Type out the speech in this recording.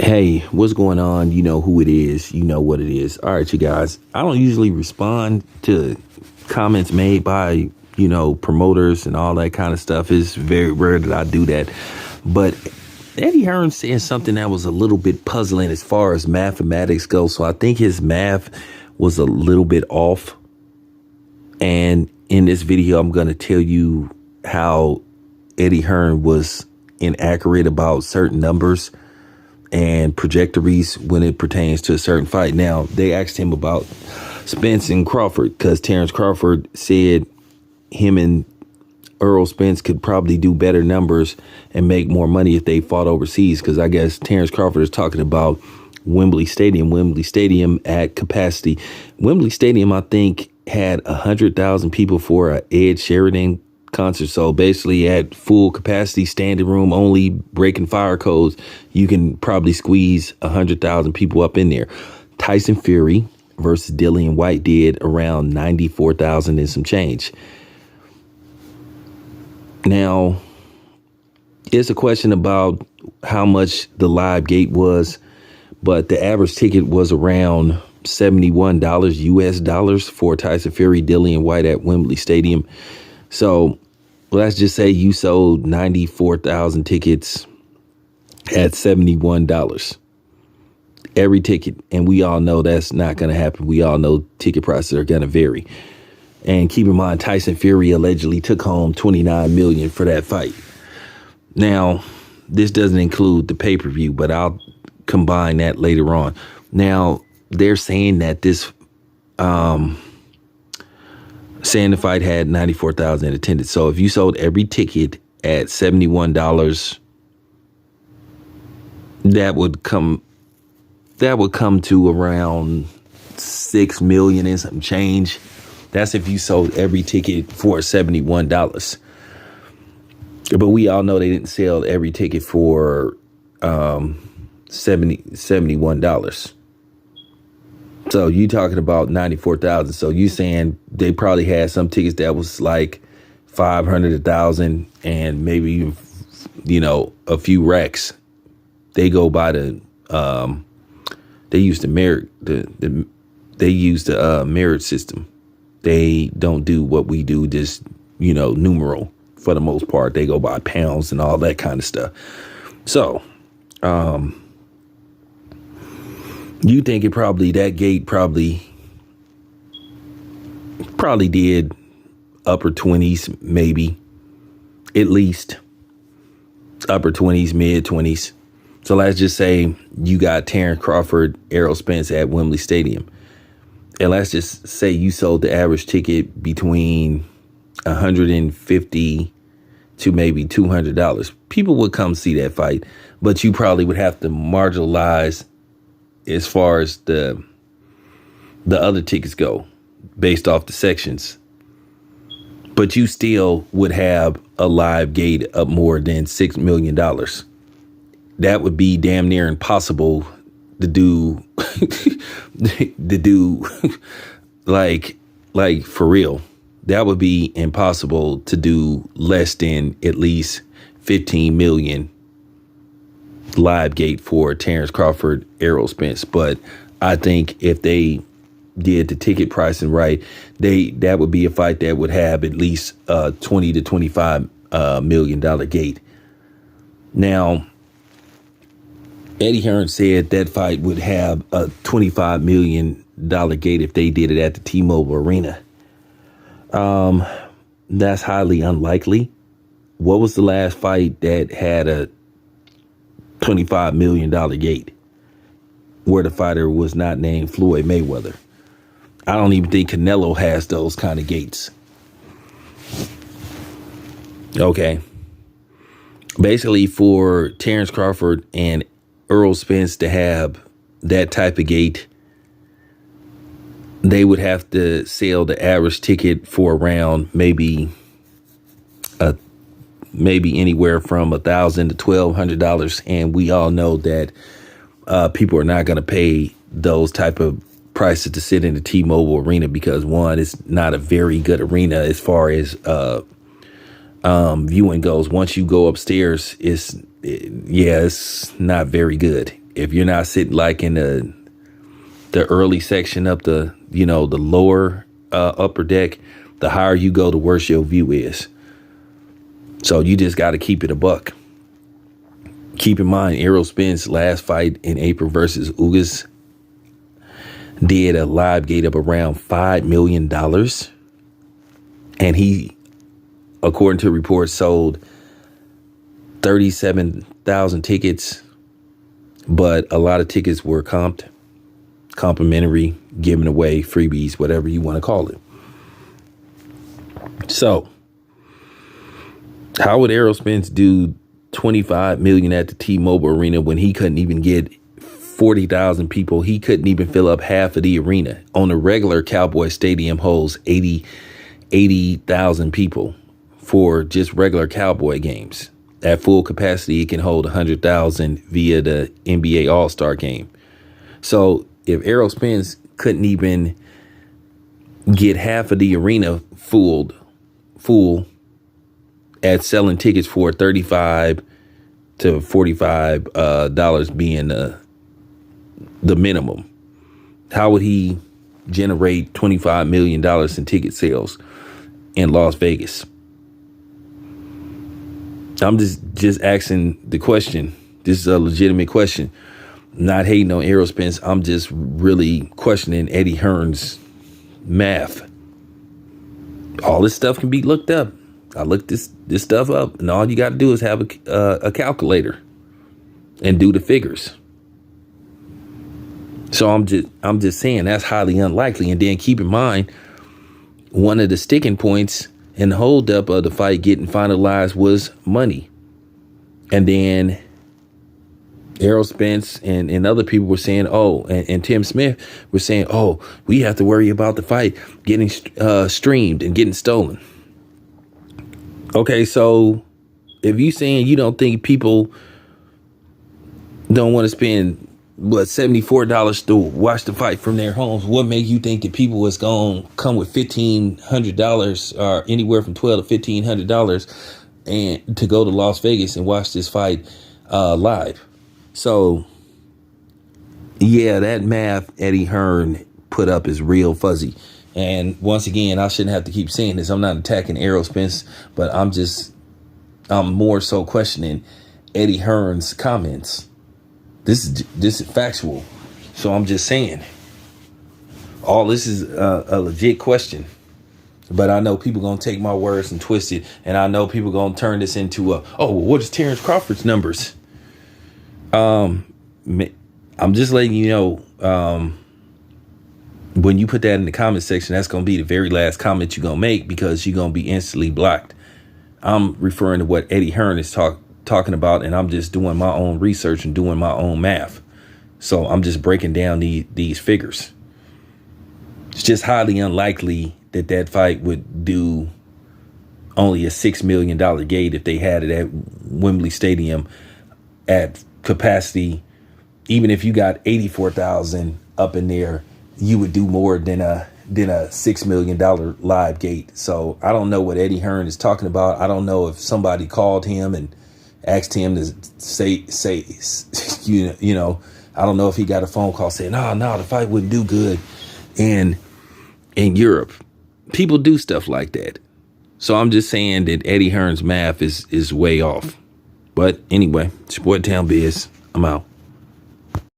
Hey, what's going on? You know who it is. You know what it is. All right, you guys. I don't usually respond to comments made by, promoters and all that kind of stuff. It's very rare that I do that. But Eddie Hearn said something that was a little bit puzzling as far as mathematics goes. So I think his math was a little bit off. And in this video, I'm going to tell you how Eddie Hearn was inaccurate about certain numbers and trajectories when it pertains to a certain fight. Now, they asked him about Spence and Crawford because Terrence Crawford said him and Errol Spence could probably do better numbers and make more money if they fought overseas, because I guess Terrence Crawford is talking about Wembley Stadium at capacity. Wembley Stadium, I think, had 100,000 people for a Ed Sheridan concert. So basically at full capacity, standing room only, breaking fire codes, you can probably squeeze 100,000 people up in there. Tyson Fury versus Dillian White did around 94,000 and some change. Now, it's a question about how much the live gate was, but the average ticket was around $71 US dollars for Tyson Fury, Dillian White at Wembley Stadium. So let's just say you sold 94,000 tickets at $71 every ticket. And we all know that's not going to happen. We all know ticket prices are going to vary. And keep in mind, Tyson Fury allegedly took home $29 million for that fight. Now, this doesn't include the pay-per-view, but I'll combine that later on. Now, they're saying that saying the fight had 94,000 in attendance. So if you sold every ticket at $71, that would come to around 6 million and some change. That's if you sold every ticket for $71. But we all know they didn't sell every ticket for $71. So you talking about 94,000. So you saying they probably had some tickets that was like 500, 1,000, and maybe, a few racks. They go by they use the merit, they use the merit system. They don't do what we do, just, numeral for the most part. They go by pounds and all that kind of stuff. So, you think that gate probably did upper 20s, maybe, at least upper 20s, mid 20s. So let's just say you got Terrence Crawford, Errol Spence at Wembley Stadium. And let's just say you sold the average ticket between $150 to maybe $200. People would come see that fight, but you probably would have to marginalize as far as the other tickets go based off the sections. But you still would have a live gate of more than $6 million. That would be damn near impossible to do, like for real. That would be impossible to do less than at least 15 million live gate for Terrence Crawford, Errol Spence. But I think if they did the ticket pricing right, that would be a fight that would have at least $20 to $25 million gate. Now, Eddie Hearn said that fight would have a $25 million gate if they did it at the T-Mobile Arena. That's highly unlikely. What was the last fight that had a $25 million gate where the fighter was not named Floyd Mayweather? I don't even think Canelo has those kind of gates. Okay. Basically, for Terrence Crawford and Errol Spence to have that type of gate, they would have to sell the average ticket for around maybe anywhere from $1,000 to $1,200, and we all know that people are not going to pay those type of prices to sit in the T-Mobile Arena because, one, it's not a very good arena as far as viewing goes. Once you go upstairs, it's not very good. if you're not sitting like in the early section up the lower upper deck, the higher you go, the worse your view is. So you just got to keep it a buck. Keep in mind, Errol Spence last fight in April versus Ugas did a live gate of around $5 million. And he, according to reports, sold 37,000 tickets, but a lot of tickets were comped, complimentary, given away, freebies, whatever you want to call it. So how would Errol Spence do $25 million at the T-Mobile Arena when he couldn't even get 40,000 people? He couldn't even fill up half of the arena. On a regular, Cowboy Stadium holds 80,000 people for just regular Cowboy games. At full capacity, it can hold 100,000 via the NBA All-Star game. So if Errol Spence couldn't even get half of the arena full at selling tickets for $35 to $45 being the minimum, how would he generate $25 million in ticket sales in Las Vegas? I'm just asking the question. This is a legitimate question. Not hating on Errol Spence. I'm just really questioning Eddie Hearn's math. All this stuff can be looked up. I looked this stuff up, and all you got to do is have a calculator and do the figures. So I'm just saying that's highly unlikely. And then keep in mind, one of the sticking points and the holdup of the fight getting finalized was money. And then Errol Spence and other people were saying, and Tim Smith were saying, we have to worry about the fight getting streamed and getting stolen. Okay, so if you saying you don't think people don't want to spend $74 to watch the fight from their homes, what made you think that people was going to come with $1,500 or anywhere from $1,200 to $1,500 and to go to Las Vegas and watch this fight live? So yeah, that math Eddie Hearn put up is real fuzzy. And once again, I shouldn't have to keep saying this. I'm not attacking Errol Spence, but I'm more so questioning Eddie Hearn's comments. This is factual. So I'm just saying, all this is a legit question. But I know people going to take my words and twist it. And I know people going to turn this into what is Terrence Crawford's numbers? I'm just letting you know, when you put that in the comment section, that's going to be the very last comment you're going to make, because you're going to be instantly blocked. I'm referring to what Eddie Hearn is talking about, and I'm just doing my own research and doing my own math. So I'm just breaking down these figures. It's just highly unlikely that fight would do only a $6 million gate if they had it at Wembley Stadium at capacity. Even if you got 84,000 up in there, you would do more than a $6 million live gate. So I don't know what Eddie Hearn is talking about. I don't know if somebody called him and asked him to say, I don't know if he got a phone call saying, no, the fight wouldn't do good in Europe. People do stuff like that. So I'm just saying that Eddie Hearn's math is way off. But anyway, it's your boy Town Biz. I'm out.